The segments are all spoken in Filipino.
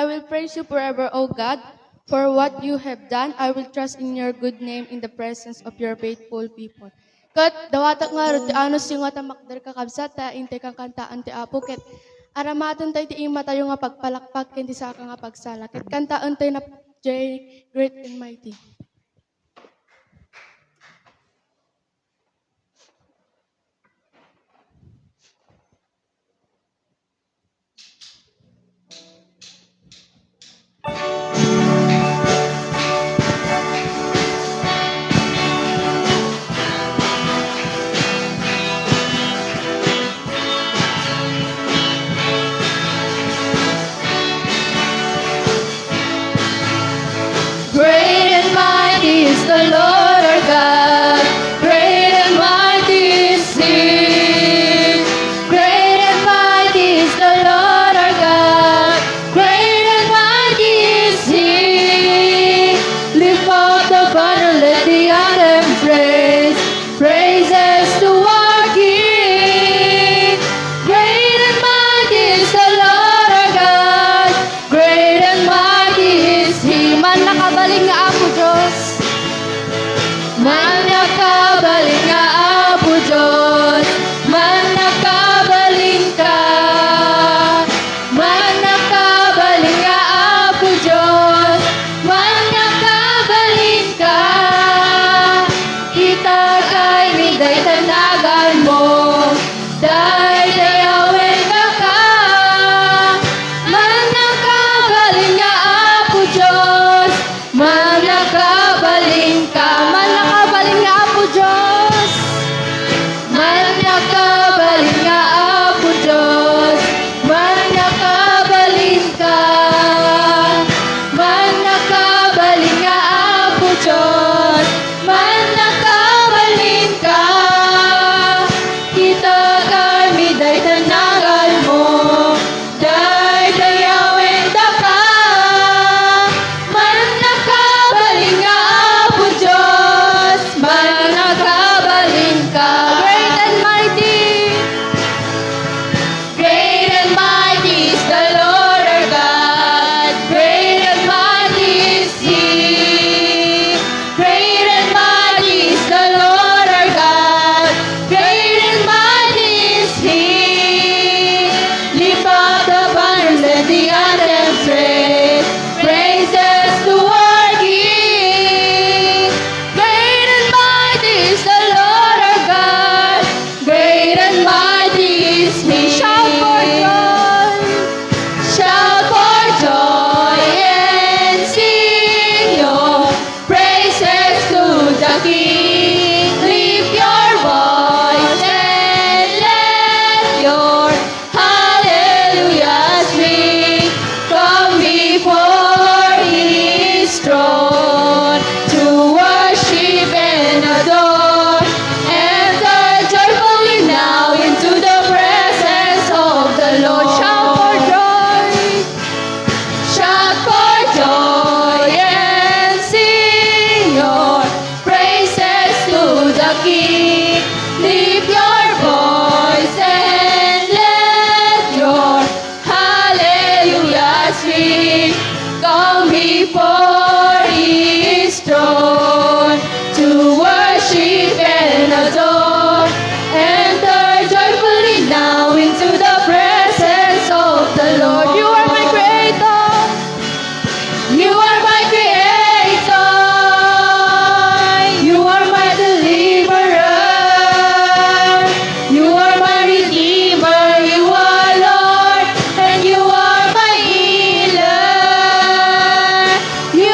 will praise you forever, O God, for what you have done. I will trust in your good name in the presence of your faithful people. Kat dawatak nga ro ti anos yung nga tamakder kakabsata, inte kang kantaan ti apo ket aramatan tayo ti ima tayo nga pagpalakpak ken ti saka nga pagsala. Ket kantaan tayo na J great and mighty. Great and mighty is the Lord our God. Great and mighty is He. Great and mighty is the Lord our God. Great and mighty is He. Lift up the banner, let the anthem praise. Praises to our King. Great and mighty is the Lord our God. Great and mighty is He. Man nakabaling nga Apo Diyos. Man nakabaling nga Apo Diyos. Man nakabaling ka. Man nakabaling nga Apo Diyos. Man nakabaling ka. Kita kay miday tanagan mo. Dahil dayawin ka ka. Man nakabaling nga Apo Diyos. Man nakabaling ka. Man nakabaling nga Apo Diyos. Man nakabaling nga Apo Diyos. Man nakabaling ka. Man nakabaling nga Apo Diyos. Man nakabaling ka. Kita kami day tanagan mo. Day dayawin da ka. Man nakabaling nga Apo Diyos. Man nakabaling ka. Great and mighty. Great and mighty is the Lord our God. Great and mighty is He. Great and mighty is the Lord our God. Great and mighty is He. Lift up the banner, let the anthem praise. Praises to our King. Great and mighty is the Lord our God. Great and mighty is He. Shout for joy. Shout for joy and sing your praises to the King. Lift your voice and let your hallelujahs ring. Come before His throne to worship and adore. Enter joyfully now into the presence of the Lord. Shout for joy. Shout for joy and sing your praises to the King. Lift your voice and let your hallelujahs ring. Come before His throne to worship and adore. Enter joyfully now into the presence of the Lord. You are my Creator. You are my Creator. You are my Deliverer. You are my Redeemer. You are Lord, and you are my Healer. You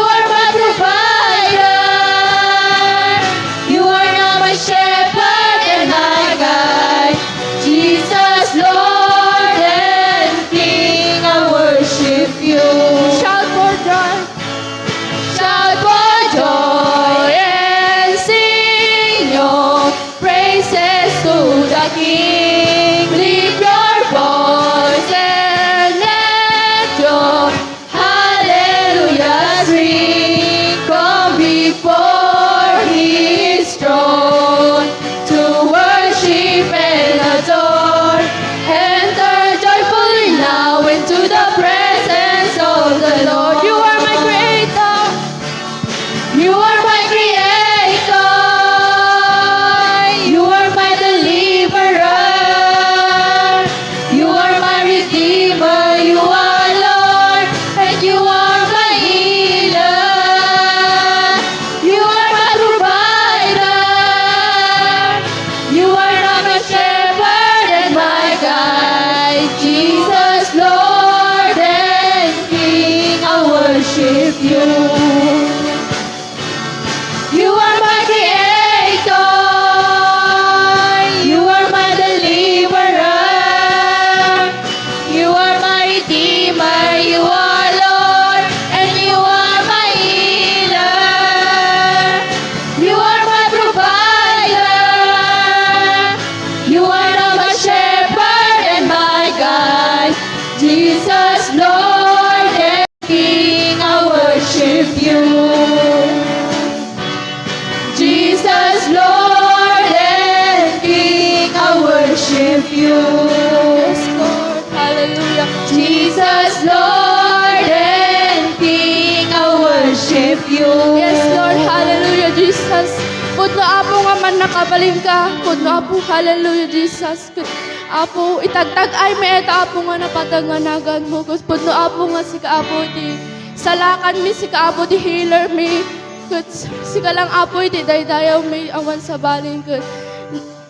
nakabalin ka, kuno Apo, hallelujah, Jesus. Apo, itagtag ay may eta Apo nga napatanganagan mo. Kuno Apo nga si Apo di salakan mi si Apo di healer mi. Kut si lang Apo di daydayaw mi awan sa balin kut.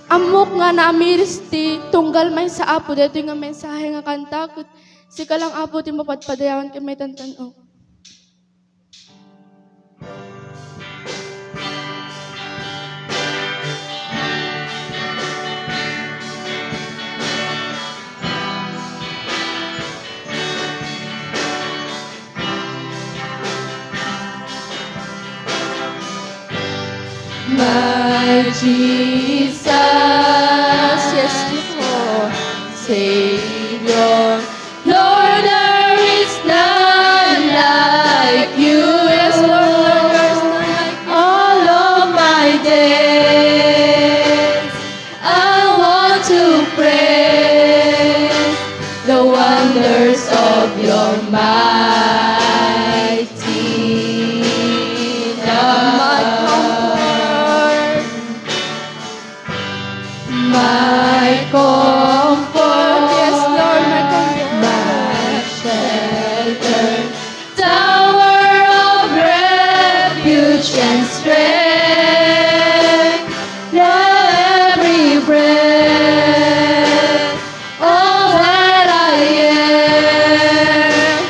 Amok nga namiris ti tunggal may sa Apo dito nga mensahe nga kanta kut si lang Apo di mapadpadayawan kay may tantan. My Jesus, yes, Lord, Savior, Lord, there is none like you. Yes, Lord, there is none like you. All of my days, I want to praise the wonders of your mighty love. My comfort, Yes, Lord, my comfort. my shelter, tower of refuge and strength, every breath, all that I am,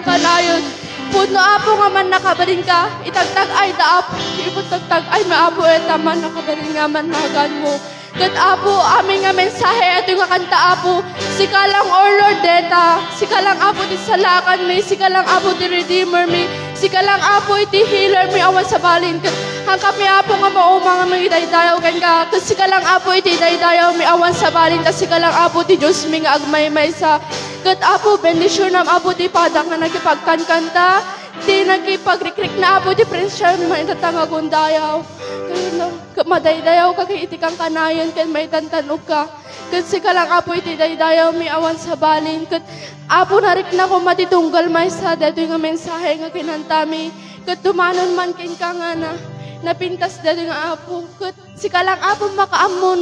kang kanayon. Puno apo nga man nakabaling ka, itagtag ay daap, iputagtag ay maapo etaman nakabaling nga man hagan mo. Kat apo, aming nga mensahe, ito nga kanta apo, sika lang, O Lord, deta, sika lang apo ti salakan mi, sika lang apo ti redeemer mi, sika lang apo iti healer mi awan sa balin, kat hangkap mi apo nga maumang nga mga idaydayaw kan ka, kat sika lang apo iti idaydayaw mi awan sa balin, kat sika lang apo ti Diyos mi nga agmay-may sa, kat apo, bendisyon nam apo ti padak nga nagipagkankanta, ti nagipagrik-rik na apo ti prensya mi maitatangagong madaydayaw ka kay iti kang kanayon ken may tantanog ka ket sika lang apo iti daydayaw mi awan sa balin ket apo narik na ko matitunggal may sa detoy nga mensahe nga kinantami ket tumanon man ken ka nga na napintas detoy nga apo ket sika lang apo makaammo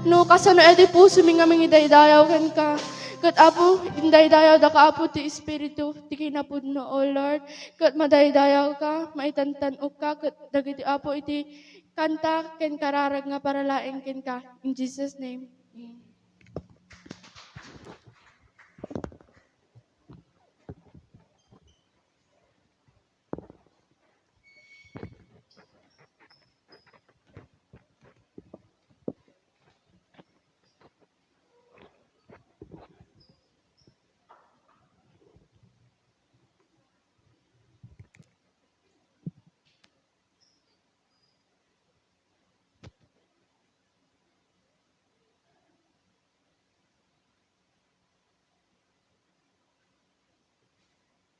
no kasano edi puso mi nga mangidaydayaw ken ka ket apo indaydayaw da ka apo ti espiritu ti kinapudno O Lord ket madaydayaw ka maitantanog ka ket dagiti apo iti kanta ken kararag nga paralaeng ken ka. In Jesus' name. Amen.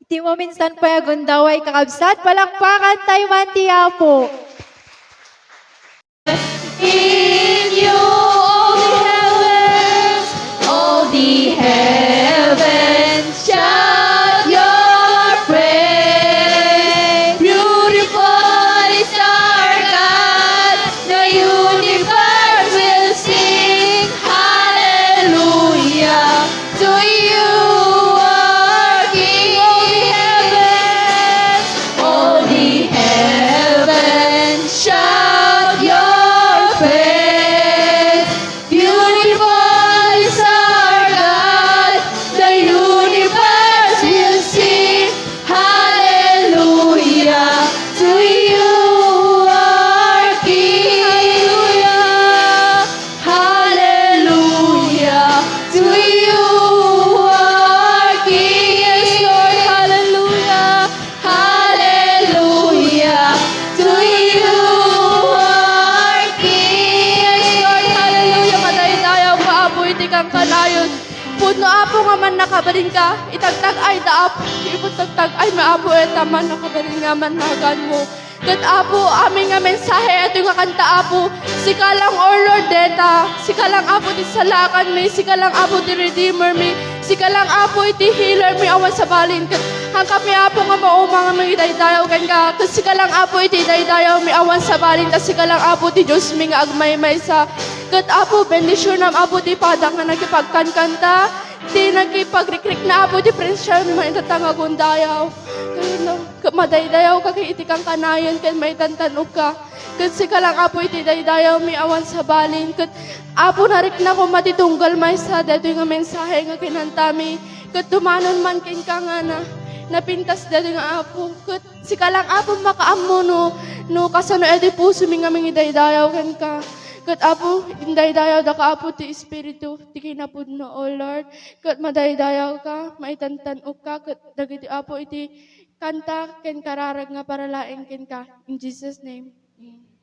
Iti mo minsan pa agundaway kakabsat, palakpakan tayo man ti Apo. In you, all the heavens shout your praise. Beautiful is our God, the universe will sing hallelujah to you, our King. All the heavens shout your praise. Beautiful is our God, the universe will sing hallelujah to you, our King. Hallelujah to you, our King. Yes, Lord, hallelujah. Hallelujah to you, our King. Yes, Lord, hallelujah. Madaydayaw ka apo iti kang kanayon. Puno apo nga man nakabaling ka, itagtag ay daap, iputagtag ay maapo etaman nakabaling nga man hagan mo. Kat apo, aming nga mensahe, ito nga kanta apo, sika lang, O Lord, deta, sika lang apo ti salakan mi, sika lang apo ti redeemer mi, sika lang apo iti healer mi awan sa balin, kat hangkap mi apo nga maumang nga mga idaydayaw kan ka, kat sika lang apo iti idaydayaw mi awan sa balin, kat sika lang apo ti Diyos mi nga agmay-may sa, kat apo, bendisyon nam apo ti padak nga nagipagkankanta, ti nagipagrik-rik na apo ti prensya mi maitatangagong dayaw. Madaydayaw ka kay iti kang kanayon ken may tantanog ka ket sika lang apo iti daydayaw mi awan sa balin ket apo narik na ko matitunggal may sa detoy nga mensahe nga kinantami ket tumanon man ken ka nga na napintas detoy nga apo ket sika lang apo makaammo no kasano edi puso mi nga mangidaydayaw ken ka ket apo indaydayaw da ka apo ti espiritu ti kinapudno O Lord ket madaydayaw ka maitantanog ka ket dagiti apo iti kanta ken kararag nga paralaeng ken ka. In Jesus' name. Amen.